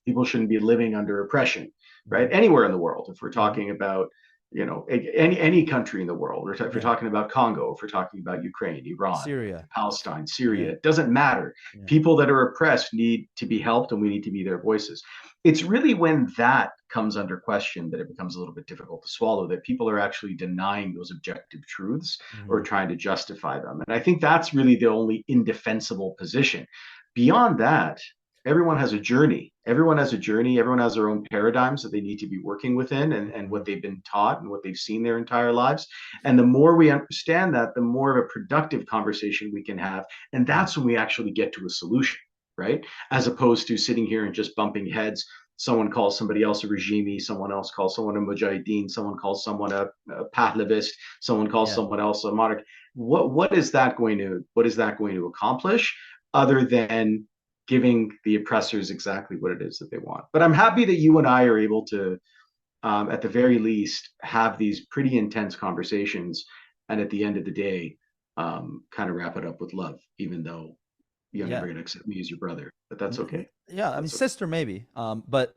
People shouldn't be living under oppression, right? mm-hmm. Anywhere in the world. If we're Mm-hmm. talking about, any country in the world, or if we're Yeah. talking about Congo, if we're talking about Ukraine, Iran, Syria, Palestine, Syria, yeah, it doesn't matter. yeah, People that are oppressed need to be helped, and we need to be their voices. It's really when that comes under question that it becomes a little bit difficult to swallow, that people are actually denying those objective truths or mm-hmm. trying to justify them. And I think that's really the only indefensible position. Beyond that, everyone has a journey. Everyone has a journey. Everyone has their own paradigms that they need to be working within, and Mm-hmm. what they've been taught and what they've seen their entire lives. And the more we understand that, the more of a productive conversation we can have. And that's when we actually get to a solution, right? As opposed to sitting here and just bumping heads. Someone calls somebody else a regime, someone else calls someone a mujahideen, someone calls someone a Pahlavist, someone calls Yeah, someone else a monarch. What is that going to accomplish, other than giving the oppressors exactly what it is that they want? But I'm happy that you and I are able to, at the very least, have these pretty intense conversations, and at the end of the day, kind of wrap it up with love, even though you're yeah, never going to accept me as your brother. But that's okay. yeah. I mean, That's okay. sister maybe, but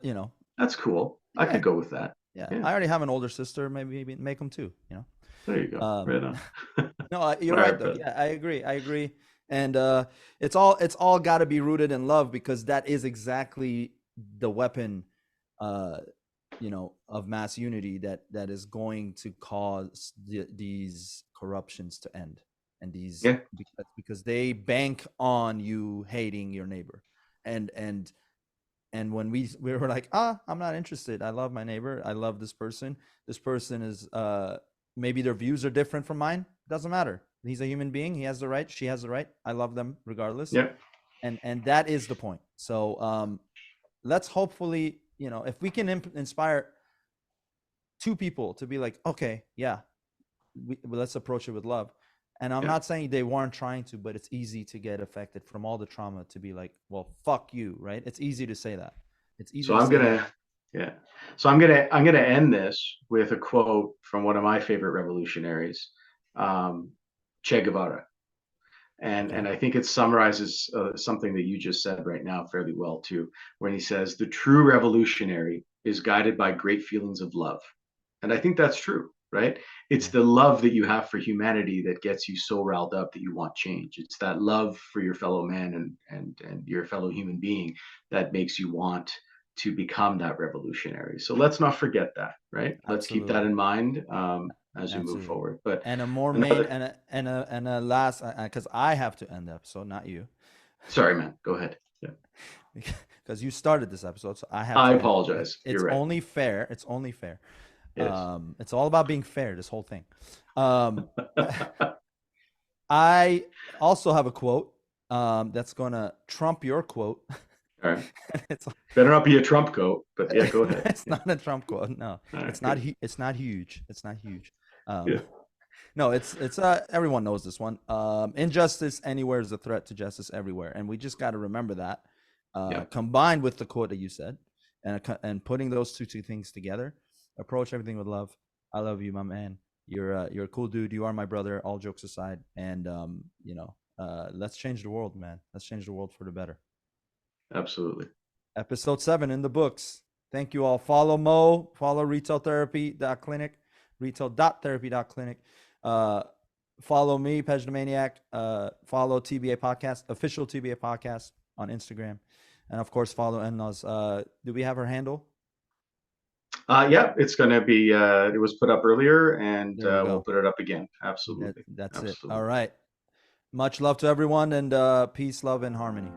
That's cool. I yeah, could go with that. yeah. Yeah, I already have an older sister. Maybe make them too. there you go. Um, Right on. no, All you're right right, though. brother. Yeah, I agree. I agree. And it's all got to be rooted in love, because that is exactly the weapon, uh, of mass unity that is going to cause these corruptions to end, and these Yeah. because they bank on you hating your neighbor, and when we were like, I'm not interested. I love my neighbor. I love this person. This person is maybe their views are different from mine. Doesn't matter. He's a human being. He has the right. She has the right. I love them regardless. Yeah. And that is the point. So let's hopefully, if we can inspire two people to be like, okay, yeah, let's approach it with love. And I'm Yeah. not saying they weren't trying to, but it's easy to get affected from all the trauma to be like, well, fuck you, right? It's easy to say that. It's easy So to I'm say that. gonna, yeah. So I'm gonna end this with a quote from one of my favorite revolutionaries, um, Che Guevara. Okay. And I think it summarizes something that you just said right now fairly well too, when he says the true revolutionary is guided by great feelings of love. And I think that's true, right? It's Yeah. the love that you have for humanity that gets you so riled up that you want change. It's that love for your fellow man and your fellow human being that makes you want to become that revolutionary. So let's not forget that, right? Let's keep that Absolutely. in mind, as we move Absolutely. forward. But And a more main another, and a last, because I have to end the episode, not you, sorry, man, go ahead. Yeah. because you started this episode, so I have I to end it. apologize. It's You're right. only fair. It's only fair. It is. It's all about being fair. This whole thing. Um, I also have a quote that's gonna trump your quote. All right. it's Better not be a Trump coat, but yeah, go ahead. it's Yeah. not a Trump quote. No, All right, it's not. good. It's not huge. It's not huge. Yeah. No, it's everyone knows this one. Injustice anywhere is a threat to justice everywhere, and we just got to remember that. Yeah. Combined with the quote that you said, and putting those two things together, approach everything with love. I love you, my man. You're a cool dude. You are my brother. All jokes aside, and let's change the world, man. Let's change the world for the better. Absolutely. Episode 7 in the books. Thank you all. Follow Mo. Follow retailtherapy.clinic, retail.therapy.clinic. Follow me, Pej the Maniac. Follow TBA Podcast, official TBA Podcast on Instagram. And of course, follow Elnaz. Do we have her handle? Yeah, it's going to be, it was put up earlier, and There we we'll go. put it up again. Absolutely. That's it. Absolutely. All right. Much love to everyone, and peace, love, and harmony.